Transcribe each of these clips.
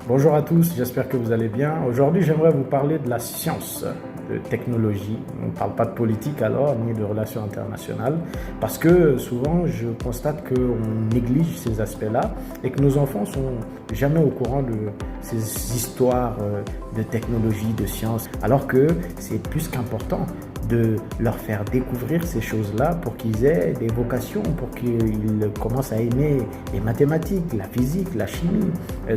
Bonjour à tous, j'espère que vous allez bien. Aujourd'hui, j'aimerais vous parler de la science, de technologie. On ne parle pas de politique alors, ni de relations internationales, parce que souvent, je constate qu'on néglige ces aspects-là et que nos enfants sont jamais au courant de ces histoires de technologie, de science, alors que c'est plus qu'important de leur faire découvrir ces choses-là pour qu'ils aient des vocations, pour qu'ils commencent à aimer les mathématiques, la physique, la chimie,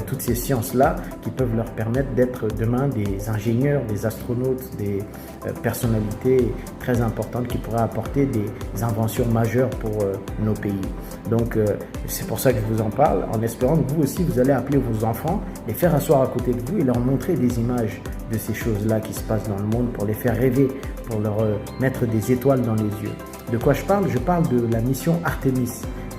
toutes ces sciences-là qui peuvent leur permettre d'être demain des ingénieurs, des astronautes, des personnalités très importantes qui pourraient apporter des inventions majeures pour nos pays. Donc c'est pour ça que je vous en parle, en espérant que vous aussi vous allez appeler vos enfants, les faire asseoir à côté de vous et leur montrer des images de ces choses-là qui se passent dans le monde pour les faire rêver, pour leur mettre des étoiles dans les yeux. De quoi je parle? Je parle de la mission Artemis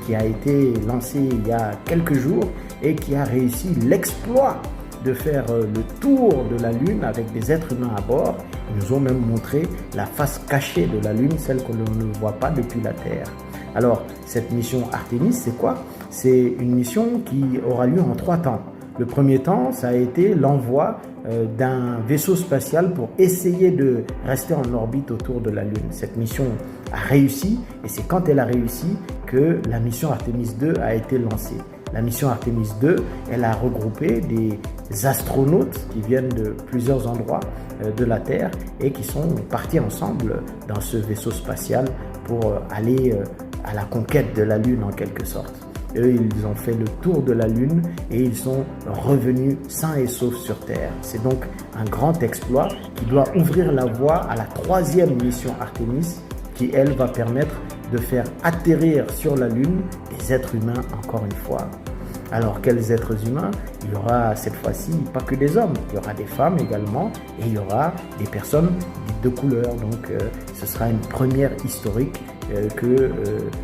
qui a été lancée il y a quelques jours et qui a réussi l'exploit de faire le tour de la Lune avec des êtres humains à bord. Ils nous ont même montré la face cachée de la Lune, celle que l'on ne voit pas depuis la Terre. Alors, cette mission Artemis, c'est quoi? C'est une mission qui aura lieu en 3 temps. Le premier temps, ça a été l'envoi d'un vaisseau spatial pour essayer de rester en orbite autour de la Lune. Cette mission a réussi et c'est quand elle a réussi que la mission Artemis 2 a été lancée. La mission Artemis 2, elle a regroupé des astronautes qui viennent de plusieurs endroits de la Terre et qui sont partis ensemble dans ce vaisseau spatial pour aller à la conquête de la Lune en quelque sorte. Eux, ils ont fait le tour de la Lune et ils sont revenus sains et saufs sur Terre. C'est donc un grand exploit qui doit ouvrir la voie à la 3e mission Artemis qui, elle, va permettre de faire atterrir sur la Lune des êtres humains encore une fois. Alors, quels êtres humains? Il y aura cette fois-ci pas que des hommes, il y aura des femmes également et il y aura des personnes dites de couleur. Donc, ce sera une première historique que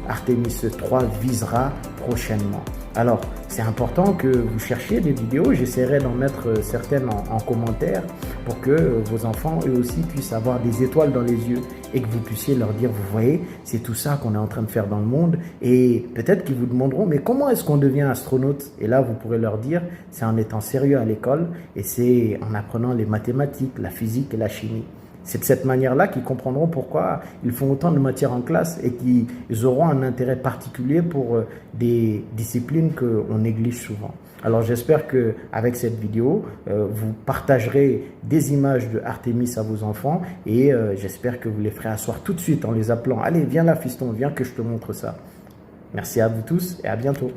Artemis 3 visera prochainement. Alors, c'est important que vous cherchiez des vidéos. J'essaierai d'en mettre certaines en commentaire pour que vos enfants, eux aussi, puissent avoir des étoiles dans les yeux et que vous puissiez leur dire, vous voyez, c'est tout ça qu'on est en train de faire dans le monde. Et peut-être qu'ils vous demanderont, mais comment est-ce qu'on devient astronaute? Et là, vous pourrez leur dire, c'est en étant sérieux à l'école et c'est en apprenant les mathématiques, la physique et la chimie. C'est de cette manière-là qu'ils comprendront pourquoi ils font autant de matières en classe et qu'ils auront un intérêt particulier pour des disciplines qu'on néglige souvent. Alors j'espère qu'avec cette vidéo, vous partagerez des images de Artemis à vos enfants et j'espère que vous les ferez asseoir tout de suite en les appelant. Allez, viens là fiston, viens que je te montre ça. Merci à vous tous et à bientôt.